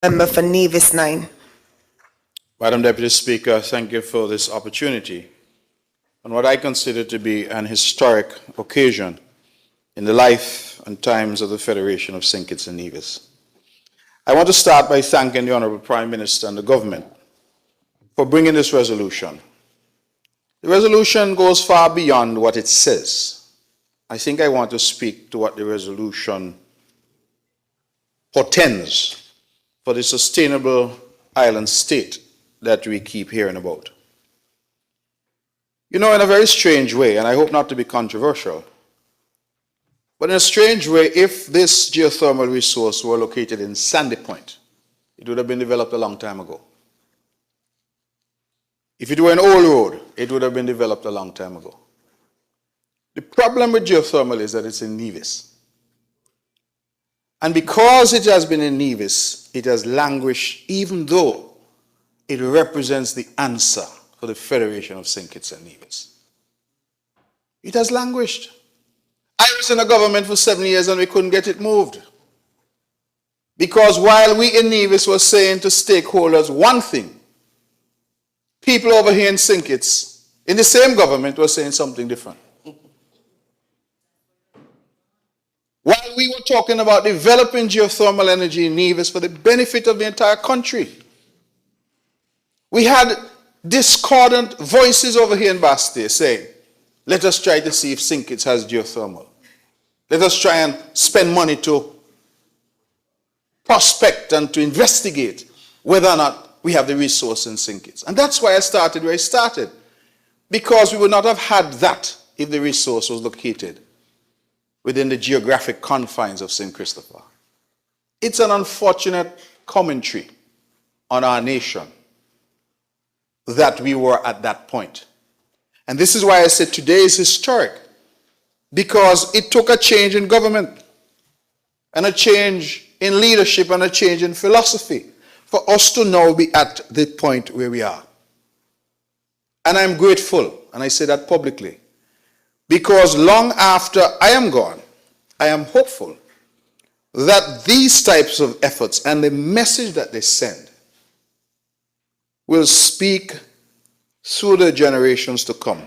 Member for Nevis 9. Madam Deputy Speaker, thank you for this opportunity on what I consider to be an historic occasion in the life and times of the Federation of St. Kitts and Nevis. I want to start by thanking the Honourable Prime Minister and the government for bringing this resolution. The resolution goes far beyond what it says. I think I want to speak to what the resolution portends for the sustainable island state that we keep hearing about. You know, in a very strange way, and I hope not to be controversial, but in a strange way, if this geothermal resource were located in Sandy Point, it would have been developed a long time ago. If it were an old road, it would have been developed a long time ago. The problem with geothermal is that it's in Nevis. And because it has been in Nevis, it has languished, even though it represents the answer for the Federation of St. Kitts and Nevis. It has languished. I was in a government for 7 years and we couldn't get it moved. Because while we in Nevis were saying to stakeholders one thing, people over here in St. Kitts, in the same government, were saying something different. While we were talking about developing geothermal energy in Nevis for the benefit of the entire country, we had discordant voices over here in Bastille saying, let us try to see if St. Kitts has geothermal. Let us try and spend money to prospect and to investigate whether or not we have the resource in St. Kitts. And that's why I started where I started, because we would not have had that if the resource was located within the geographic confines of St. Christopher. It's an unfortunate commentary on our nation that we were at that point. And this is why I said today is historic, because it took a change in government and a change in leadership and a change in philosophy for us to now be at the point where we are. And I'm grateful, and I say that publicly, because long after I am gone, I am hopeful that these types of efforts and the message that they send will speak through the generations to come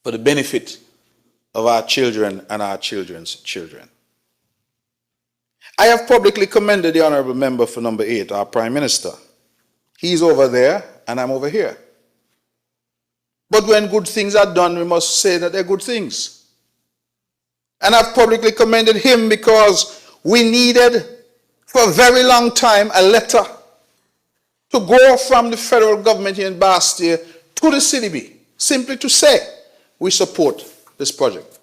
for the benefit of our children and our children's children. I have publicly commended the Honourable Member for number 8, our Prime Minister. He's over there and I'm over here. But when good things are done, we must say that they're good things. And I've publicly commended him because we needed for a very long time a letter to go from the federal government here in Bastille to the CDB, simply to say we support this project.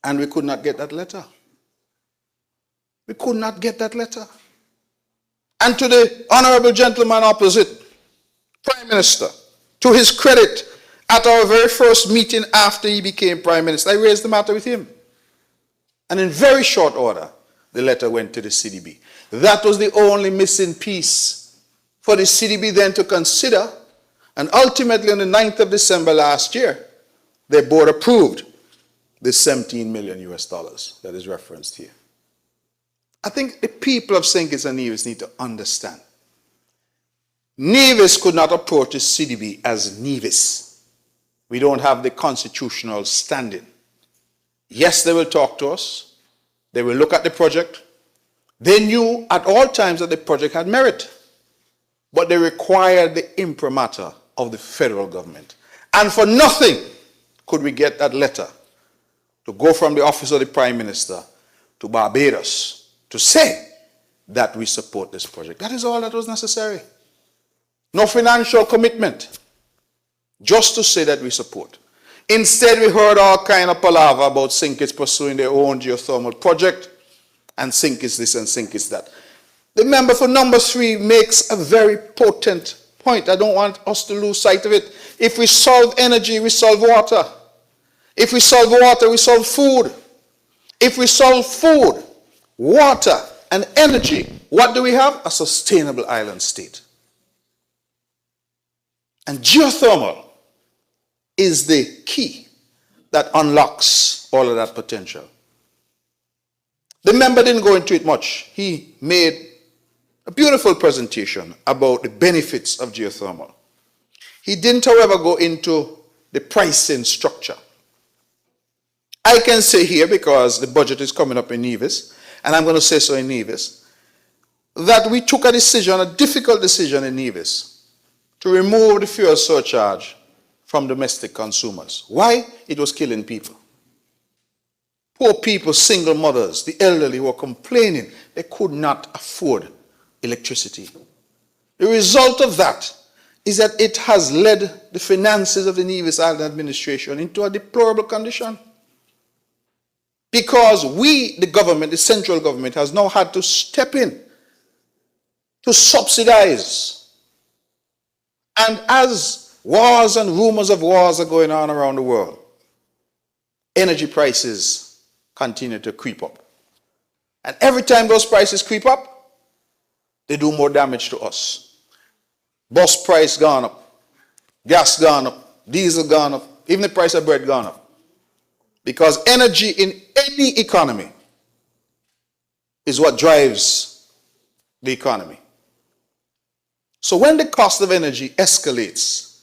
And we could not get that letter. We could not get that letter. And to the honourable gentleman opposite, Prime Minister, to his credit, at our very first meeting after he became Prime Minister, I raised the matter with him. And in very short order, the letter went to the CDB. That was the only missing piece for the CDB then to consider. And ultimately, on the 9th of December last year, their board approved the $17 million that is referenced here. I think the people of St. Kitts and Nevis need to understand. Nevis could not approach the CDB as Nevis. We don't have the constitutional standing. Yes, they will talk to us. They will look at the project. They knew at all times that the project had merit, but they required the imprimatur of the federal government. And for nothing could we get that letter to go from the office of the Prime Minister to Barbados to say that we support this project. That is all that was necessary. No financial commitment, just to say that we support. Instead, we heard all kind of palaver about St. Kitts pursuing their own geothermal project, and St. Kitts this and St. Kitts that. The member for number 3 makes a very potent point. I don't want us to lose sight of it. If we solve energy, we solve water. If we solve water, we solve food. If we solve food, water, and energy, what do we have? A sustainable island state. And geothermal is the key that unlocks all of that potential. The member didn't go into it much. He made a beautiful presentation about the benefits of geothermal. He didn't, however, go into the pricing structure. I can say here, because the budget is coming up in Nevis, and I'm going to say so in Nevis, that we took a decision, a difficult decision in Nevis, to remove the fuel surcharge from domestic consumers. Why? It was killing people. Poor people, single mothers, the elderly were complaining they could not afford electricity. The result of that is that it has led the finances of the Nevis Island administration into a deplorable condition. Because we, the government, the central government, has now had to step in to subsidize. And as wars and rumors of wars are going on around the world, energy prices continue to creep up. And every time those prices creep up, they do more damage to us. Bus price gone up, gas gone up, diesel gone up, even the price of bread gone up. Because energy in any economy is what drives the economy. So when the cost of energy escalates,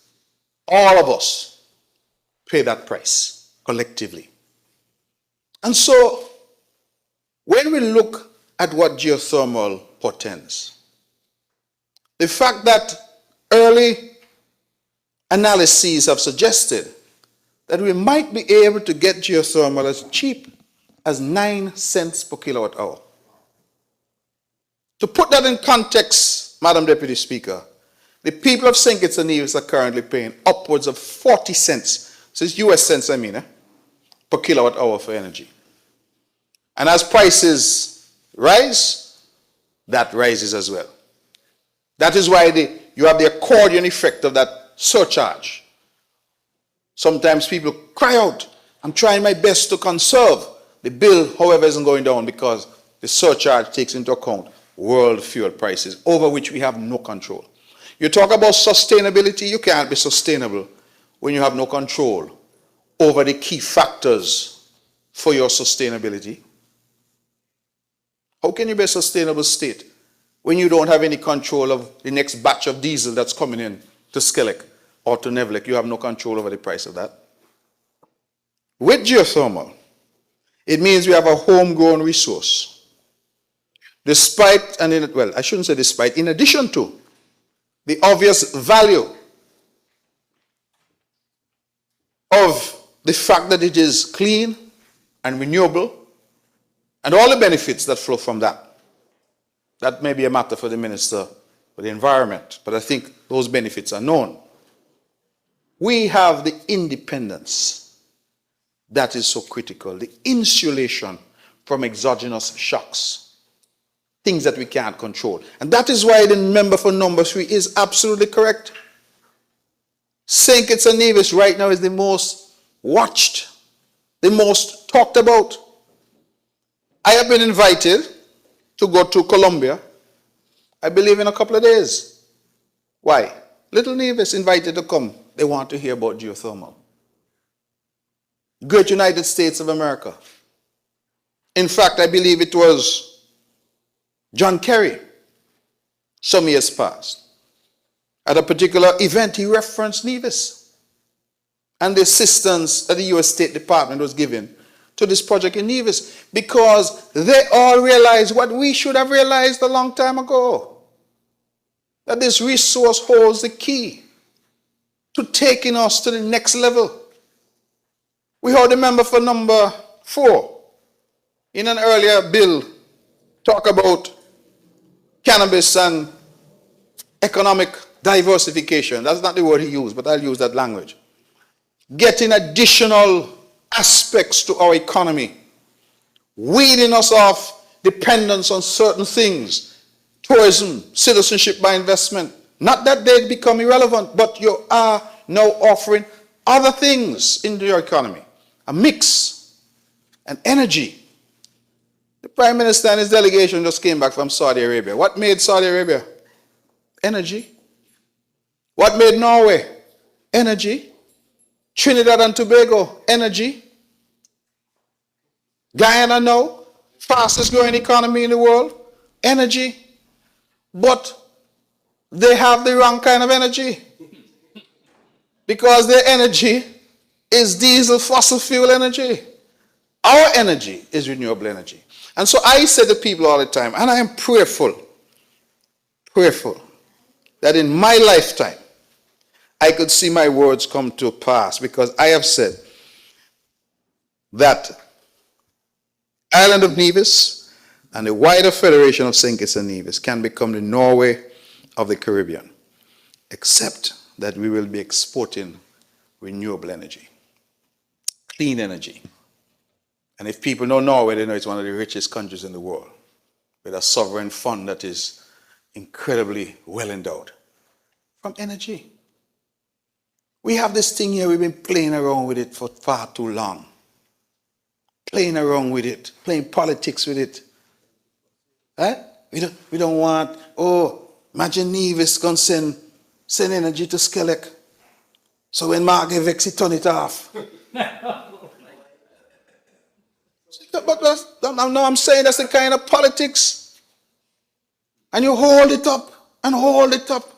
all of us pay that price collectively. And so, when we look at what geothermal portends, the fact that early analyses have suggested that we might be able to get geothermal as cheap as 9 cents per kilowatt hour. To put that in context, Madam Deputy Speaker, the people of St. Kitts and Nevis are currently paying upwards of 40 cents, this is US cents per kilowatt hour for energy. And as prices rise, that rises as well. That is why you have the accordion effect of that surcharge. Sometimes people cry out, I'm trying my best to conserve. The bill, however, isn't going down because the surcharge takes into account world fuel prices over which we have no control. You talk about sustainability, you can't be sustainable when you have no control over the key factors for your sustainability. How can you be a sustainable state when you don't have any control of the next batch of diesel that's coming in to Skellig or to Nevlek? You have no control over the price of that. With geothermal, it means we have a homegrown resource. Despite, I shouldn't say despite, in addition to the obvious value of the fact that it is clean and renewable, and all the benefits that flow from that. That may be a matter for the Minister for the Environment, but I think those benefits are known. We have the independence that is so critical, the insulation from exogenous shocks, things that we can't control. And that is why the member for number 3 is absolutely correct. St. Kitts and Nevis right now is the most watched, the most talked about. I have been invited to go to Colombia, I believe in a couple of days. Why? Little Nevis invited to come. They want to hear about geothermal. Great United States of America. In fact, I believe it was John Kerry, some years past. At a particular event, he referenced Nevis and the assistance that the U.S. State Department was giving to this project in Nevis, because they all realized what we should have realized a long time ago, that this resource holds the key to taking us to the next level. We heard the member for number 4 in an earlier bill talk about cannabis and economic diversification. That's not the word he used, but I'll use that language. Getting additional aspects to our economy, weeding us off dependence on certain things, tourism, citizenship by investment. Not that they become irrelevant, but you are now offering other things into your economy, a mix, and energy. The Prime Minister and his delegation just came back from Saudi Arabia. What made Saudi Arabia? Energy. What made Norway? Energy. Trinidad and Tobago? Energy. Guyana now? fastest growing economy in the world, energy, but they have the wrong kind of energy because their energy is diesel fossil fuel energy. Our energy is renewable energy. And so I say to people all the time, and I am prayerful that in my lifetime I could see my words come to pass, because I have said that island of Nevis and the wider Federation of St. Kitts and Nevis can become the Norway of the Caribbean, except that we will be exporting renewable energy, clean energy. And if people know Norway, they know it's one of the richest countries in the world, with a sovereign fund that is incredibly well endowed from energy. We have this thing here, we've been playing around with it for far too long. Playing around with it, playing politics with it. Right? We don't want, imagine Nevis can send energy to Skelec. So when Mark gets vexed, he turn it off. But now I'm saying that's the kind of politics. And you hold it up and hold it up.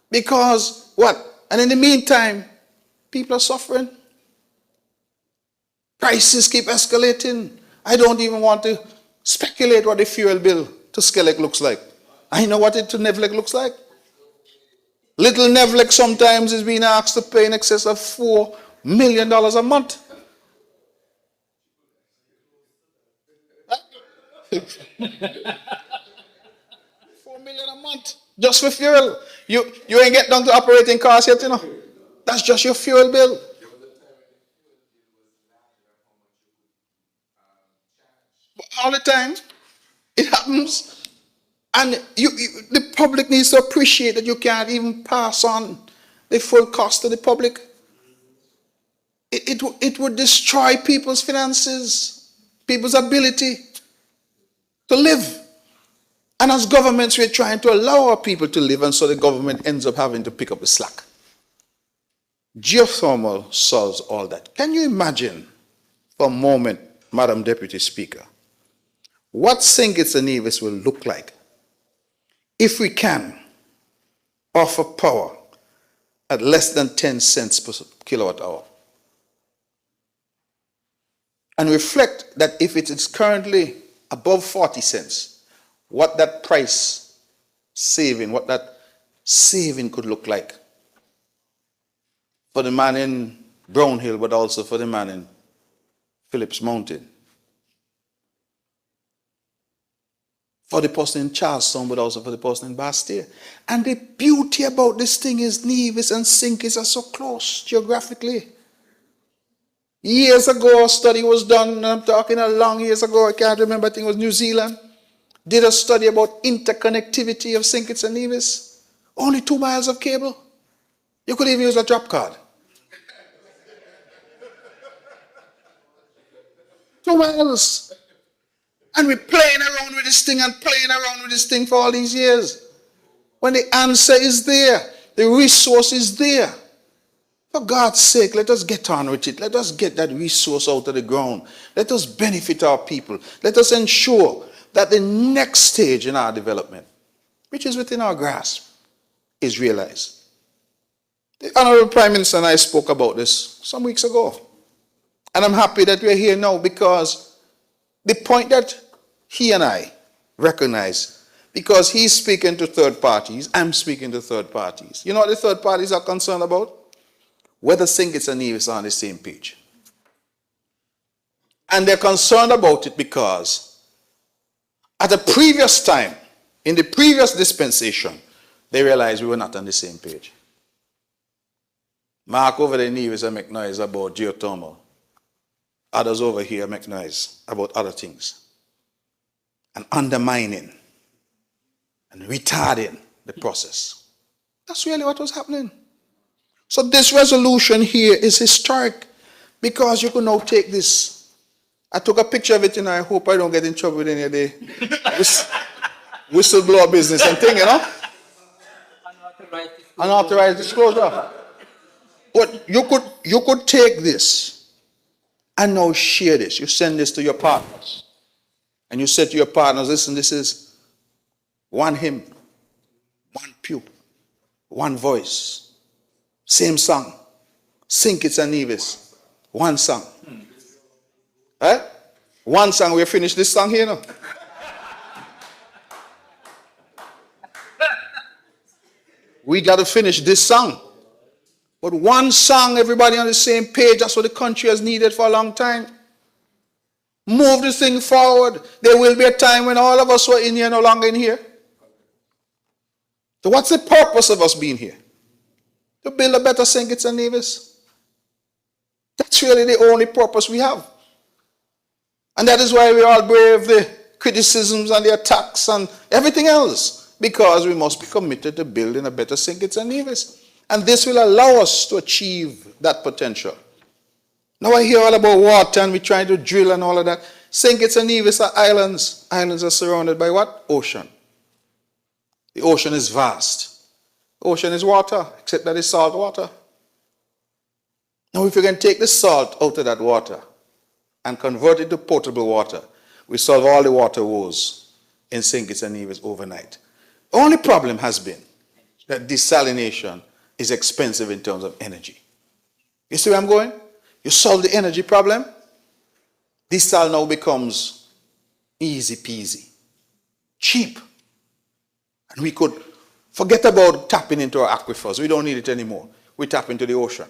Because what? And in the meantime, people are suffering. Prices keep escalating. I don't even want to speculate what the fuel bill to Skelec looks like. I know what it to Nevlec looks like. Little Nevlec sometimes is being asked to pay in excess of $4 million a month. $4 million a month just for fuel. You ain't get down to operating costs yet, you know. That's just your fuel bill. But all the time, it happens. And the public needs to appreciate that you can't even pass on the full cost to the public. It would destroy people's finances, people's ability to live. And as governments, we're trying to allow our people to live, and so the government ends up having to pick up the slack. Geothermal solves all that. Can you imagine for a moment, Madam Deputy Speaker, what St. Kitts and Nevis will look like if we can offer power at less than 10 cents per kilowatt hour? And reflect that if it is currently above 40 cents, what that price saving, what that saving could look like for the man in Brownhill, but also for the man in Phillips Mountain. For the person in Charleston, but also for the person in Bastille. And the beauty about this thing is Nevis and St. Kitts are so close geographically. Years ago, a study was done, and I'm talking a long years ago, I can't remember, I think it was New Zealand, did a study about interconnectivity of St. Kitts and Nevis. Only 2 miles of cable. You could even use a drop card. 2 miles. And we're playing around with this thing and playing around with this thing for all these years. When the answer is there, the resource is there. For God's sake, let us get on with it. Let us get that resource out of the ground. Let us benefit our people. Let us ensure that the next stage in our development, which is within our grasp, is realized. The Honorable Prime Minister and I spoke about this some weeks ago. And I'm happy that we're here now, because the point that he and I recognize, because he's speaking to third parties, I'm speaking to third parties. You know what the third parties are concerned about? Whether St. Kitts and Nevis are on the same page. And they're concerned about it because at a previous time, in the previous dispensation, they realized we were not on the same page. Mark over there in Nevis make noise about geothermal. Others over here make noise about other things. And undermining and retarding the process. That's really what was happening. So this resolution here is historic, because you can now take this. I took a picture of it, and I hope I don't get in trouble with any of the whistleblower business and thing, you know? Unauthorized disclosure. But you could take this and now share this. You send this to your partners. and you said to your partners, listen, this is one hymn, one pew, one voice, same song, St. Kitts and Nevis, one song. Right? One song, we finish this song here now. We got to finish this song. But one song, everybody on the same page, that's what the country has needed for a long time. Move this thing forward. There will be a time when all of us who are in here no longer in here. So what's the purpose of us being here? To build a better St. Kitts and Nevis. That's really the only purpose we have. And that is why we all brave the criticisms and the attacks and everything else. Because we must be committed to building a better St. Kitts and Nevis. And this will allow us to achieve that potential. Now I hear all about water and we're trying to drill and all of that. St. Kitts and Nevis are islands. Islands are surrounded by what? Ocean. The ocean is vast. The ocean is water, except that it's salt water. Now if we can take the salt out of that water and convert it to potable water, we solve all the water woes in St. Kitts and Nevis overnight. The only problem has been that desalination is expensive in terms of energy. You see where I'm going? You solve the energy problem, desal now becomes easy peasy, cheap. And we could forget about tapping into our aquifers. We don't need it anymore. We tap into the ocean.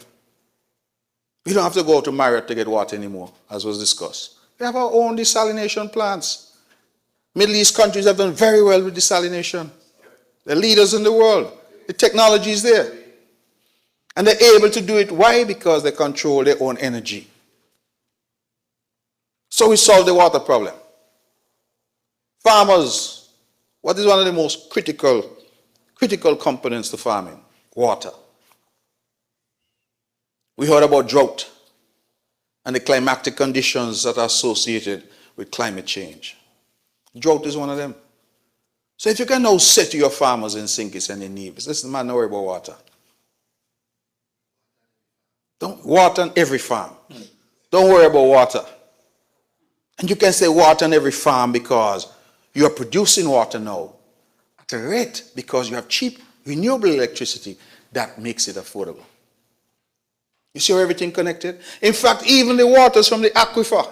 We don't have to go to Marriott to get water anymore, as was discussed. We have our own desalination plants. Middle East countries have done very well with desalination. They're leaders in the world. The technology is there. And they're able to do it. Why? Because they control their own energy. So we solve the water problem. Farmers, what is one of the most critical components to farming? Water. We heard about drought and the climatic conditions that are associated with climate change. Drought is one of them. So if you can now say to your farmers in St. Kitts and in Nevis, listen man, don't worry about water. Don't water on every farm. Don't worry about water. And you can say water on every farm because you are producing water now at a rate because you have cheap renewable electricity that makes it affordable. You see how everything connected? In fact, even the waters from the aquifer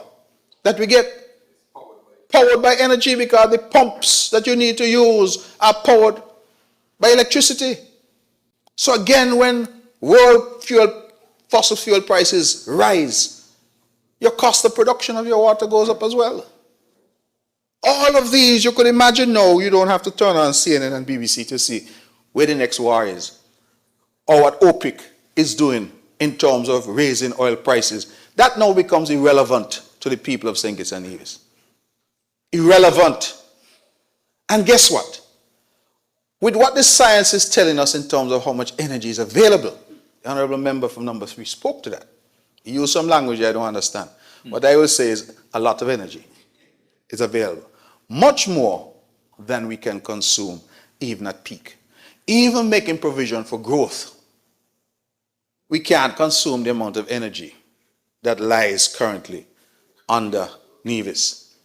that we get powered by energy because the pumps that you need to use are powered by electricity. So again, when fossil fuel prices rise, your cost of production of your water goes up as well. All of these, you could imagine now, you don't have to turn on CNN and BBC to see where the next war is or what OPEC is doing in terms of raising oil prices. That now becomes irrelevant to the people of St. Kitts and Nevis. Irrelevant. And guess what? With what the science is telling us in terms of how much energy is available, the honorable member from number 3 spoke to that. He used some language I don't understand. What I will say is a lot of energy is available. Much more than we can consume even at peak. Even making provision for growth, we can't consume the amount of energy that lies currently under Nevis.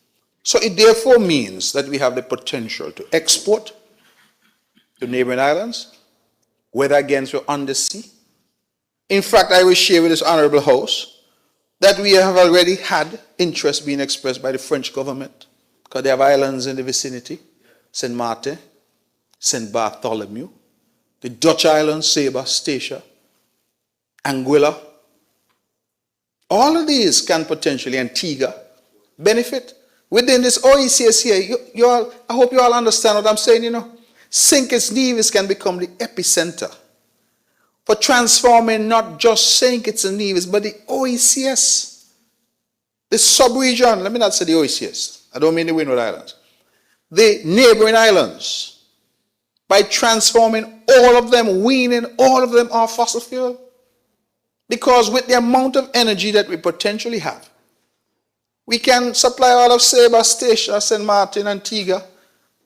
So it therefore means that we have the potential to export to neighboring islands, whether against or on the sea. In fact, I will share with this honorable house that we have already had interest being expressed by the French government because they have islands in the vicinity, Saint Martin, Saint Bartholomew, the Dutch islands, Saba, Statia, Anguilla. All of these can potentially, Antigua, benefit within this OECS here. I hope you all understand what I'm saying, you know. St. Kitts Nevis can become the epicenter for transforming not just St. Kitts and Nevis, but the OECS. The sub-region, let me not say the OECS. I don't mean the Windward Islands. The neighboring islands. By transforming all of them, weaning all of them off fossil fuel. Because with the amount of energy that we potentially have, we can supply all of Saba, Statia, St. Martin, Antigua,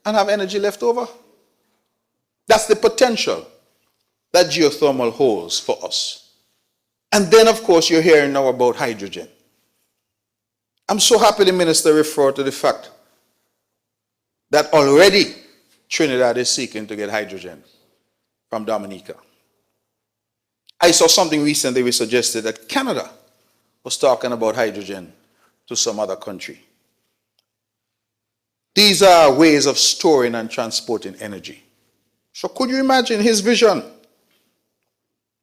and have energy left over. That's the potential that geothermal holds for us. And then, of course, you're hearing now about hydrogen. I'm so happy the minister referred to the fact that already Trinidad is seeking to get hydrogen from Dominica. I saw something recently which suggested that Canada was talking about hydrogen to some other country. These are ways of storing and transporting energy. So could you imagine his vision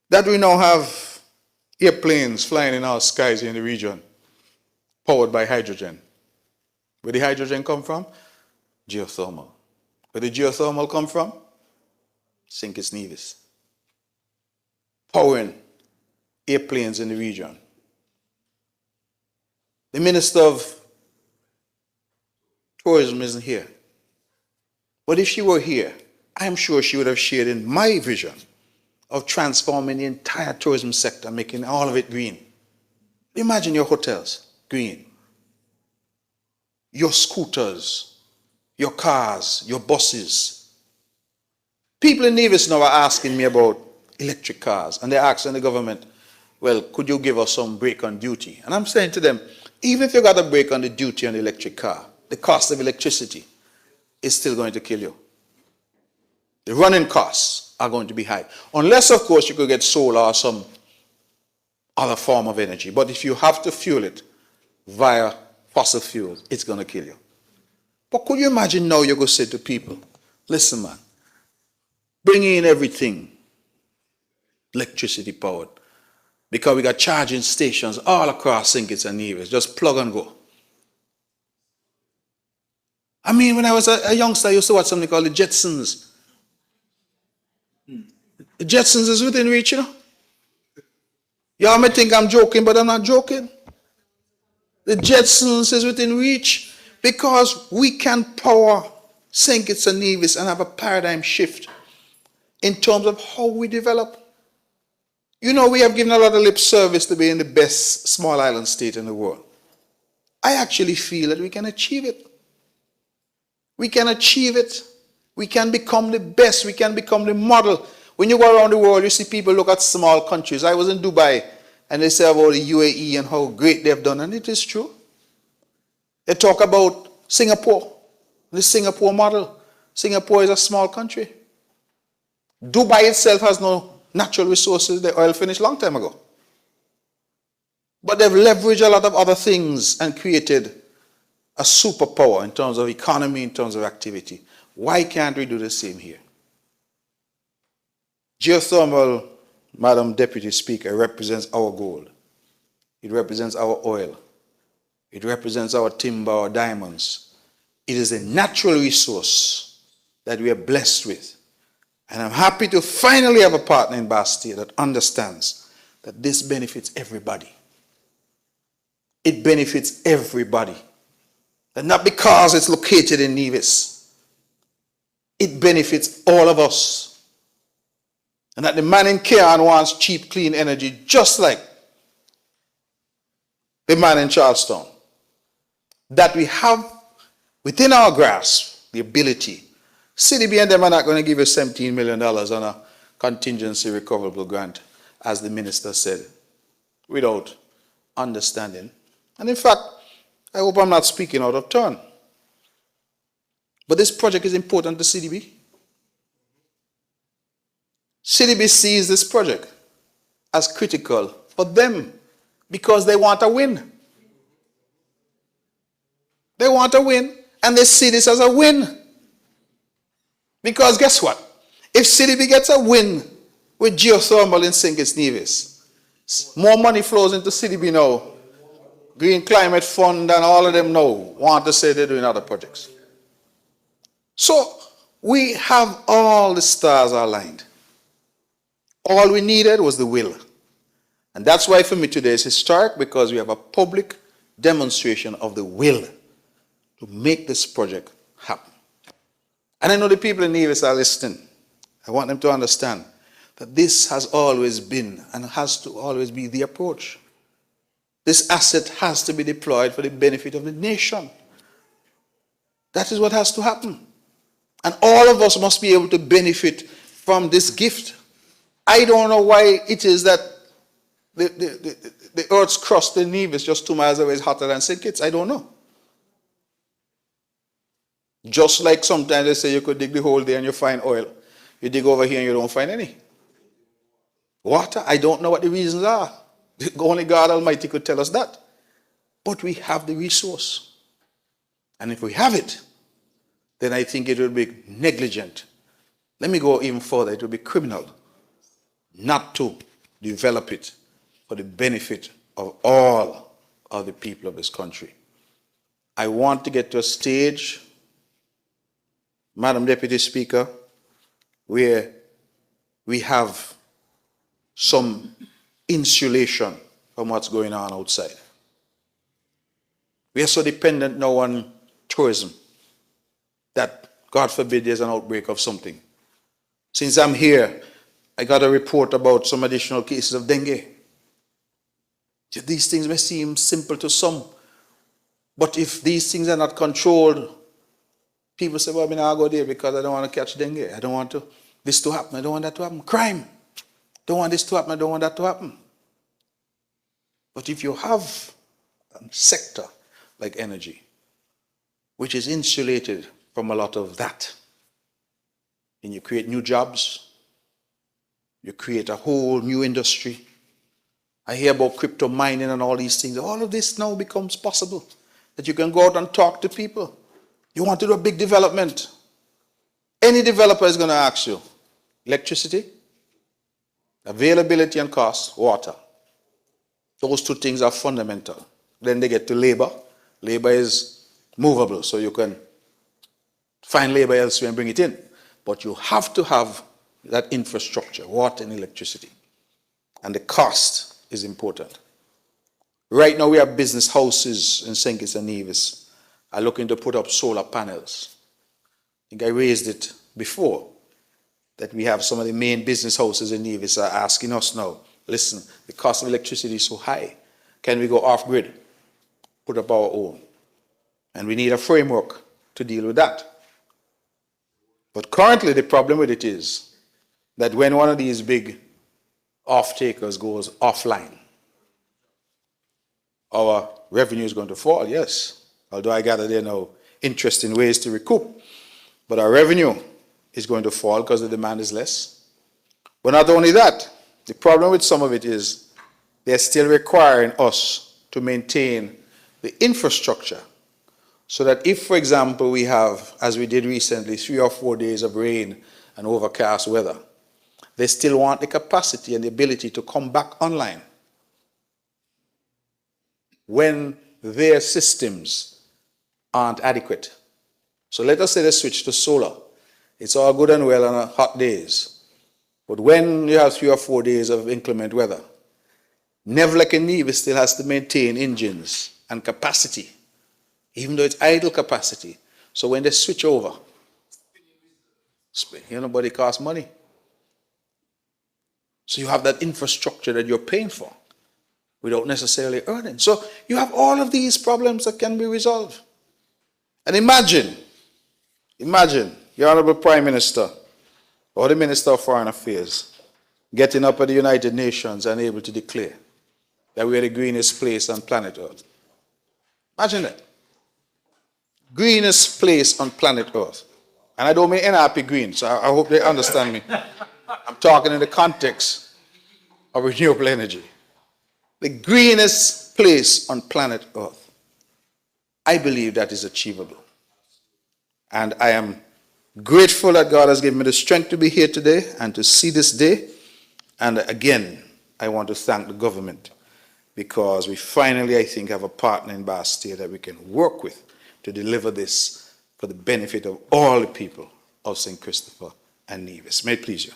that we now have airplanes flying in our skies in the region powered by hydrogen? Where did the hydrogen come from? Geothermal. Where did geothermal come from? St. Kitts Nevis. Powering airplanes in the region. The Minister of Tourism isn't here. But if she were here, I'm sure she would have shared in my vision of transforming the entire tourism sector, making all of it green. Imagine your hotels, green. Your scooters, your cars, your buses. People in Nevis now are asking me about electric cars, and they're asking the government, well, could you give us some break on duty? And I'm saying to them, even if you got a break on the duty on the electric car, the cost of electricity is still going to kill you. The running costs are going to be high. Unless, of course, you could get solar or some other form of energy. But if you have to fuel it via fossil fuels, it's going to kill you. But could you imagine now you're going to say to people, listen, man, bring in everything electricity powered, because we got charging stations all across St. Kitts and Nevis. Just plug and go. I mean, when I was a youngster, I used to watch something called the Jetsons. The Jetsons is within reach, you know. Y'all may think I'm joking, but I'm not joking. The Jetsons is within reach because we can power St. Kitts and Nevis and have a paradigm shift in terms of how we develop. You know, we have given a lot of lip service to being the best small island state in the world. I actually feel that we can achieve it. We can achieve it. We can become the best. We can become the model. When you go around the world, you see people look at small countries. I was in Dubai, and they say about the UAE and how great they've done, and it is true. They talk about Singapore, the Singapore model. Singapore is a small country. Dubai itself has no natural resources. The oil finished long time ago. But they've leveraged a lot of other things and created a superpower in terms of economy, in terms of activity. Why can't we do the same here? Geothermal, Madam Deputy Speaker, represents our gold. It represents our oil. It represents our timber, our diamonds. It is a natural resource that we are blessed with. And I'm happy to finally have a partner in Bastia that understands that this benefits everybody. It benefits everybody. And not because it's located in Nevis. It benefits all of us. And that the man in Cairn wants cheap, clean energy, just like the man in Charlestown. That we have within our grasp the ability. CDB and them are not going to give you $17 million on a contingency recoverable grant, as the minister said, without understanding. And in fact, I hope I'm not speaking out of turn. But this project is important to CDB. CDB sees this project as critical for them because they want a win. They want a win, and they see this as a win. Because guess what? If CDB gets a win with geothermal in St. Kitts Nevis, more money flows into CDB now. Green Climate Fund and all of them now want to say they're doing other projects. So we have all the stars aligned. All we needed was the will. And that's why for me today is historic, because we have a public demonstration of the will to make this project happen. And I know the people in Nevis are listening. I want them to understand that this has always been and has to always be the approach. This asset has to be deployed for the benefit of the nation. That is what has to happen. And all of us must be able to benefit from this gift. I don't know why it is that the Earth's crust in Nevis, just 2 miles away, is hotter than St. Kitts. I don't know. Just like sometimes they say you could dig the whole day and you find oil. You dig over here and you don't find any. Water, I don't know what the reasons are. Only God Almighty could tell us that. But we have the resource. And if we have it, then I think it will be negligent. Let me go even further. It will be criminal not to develop it for the benefit of all of the people of this country. I want to get to a stage, Madam Deputy Speaker, where we have some insulation from what's going on outside. We are so dependent now on tourism that, God forbid, there's an outbreak of something. Since I'm here, I got a report about some additional cases of dengue. These things may seem simple to some, but if these things are not controlled, people say, well, I mean, I'll go there because I don't want to catch dengue. I don't want this to happen. I don't want that to happen. Crime. Don't want this to happen. I don't want that to happen. But if you have a sector like energy, which is insulated from a lot of that, and you create new jobs, you create a whole new industry. I hear about crypto mining and all these things. All of this now becomes possible, that you can go out and talk to people. You want to do a big development. Any developer is going to ask you, electricity, availability and cost, water. Those two things are fundamental. Then they get to labor. Labor is movable, so you can find labor elsewhere and bring it in. But you have to have that infrastructure, water and electricity. And the cost is important. Right now we have business houses in St. Kitts and Nevis are looking to put up solar panels. I think I raised it before, that we have some of the main business houses in Nevis are asking us now, listen, the cost of electricity is so high. Can we go off-grid, put up our own? And we need a framework to deal with that. But currently the problem with it is that when one of these big off-takers goes offline, our revenue is going to fall, yes. Although I gather there are no interesting ways to recoup. But our revenue is going to fall because the demand is less. But not only that, the problem with some of it is they're still requiring us to maintain the infrastructure so that if, for example, we have, as we did recently, 3 or 4 days of rain and overcast weather, they still want the capacity and the ability to come back online when their systems aren't adequate. So let us say they switch to solar. It's all good and well on hot days. But when you have 3 or 4 days of inclement weather, Nevis and Nevis still has to maintain engines and capacity, even though it's idle capacity. So when they switch over, nobody costs money. So you have that infrastructure that you're paying for without necessarily earning. So you have all of these problems that can be resolved. And imagine, your Honorable Prime Minister or the Minister of Foreign Affairs getting up at the United Nations and able to declare that we're the greenest place on planet Earth. Imagine that. Greenest place on planet Earth. And I don't mean NRP green, so I hope they understand me. I'm talking in the context of renewable energy. The greenest place on planet Earth. I believe that is achievable. And I am grateful that God has given me the strength to be here today and to see this day. And again, I want to thank the government because we finally, I think, have a partner in Bastille that we can work with to deliver this for the benefit of all the people of St. Christopher and Nevis. May it please you.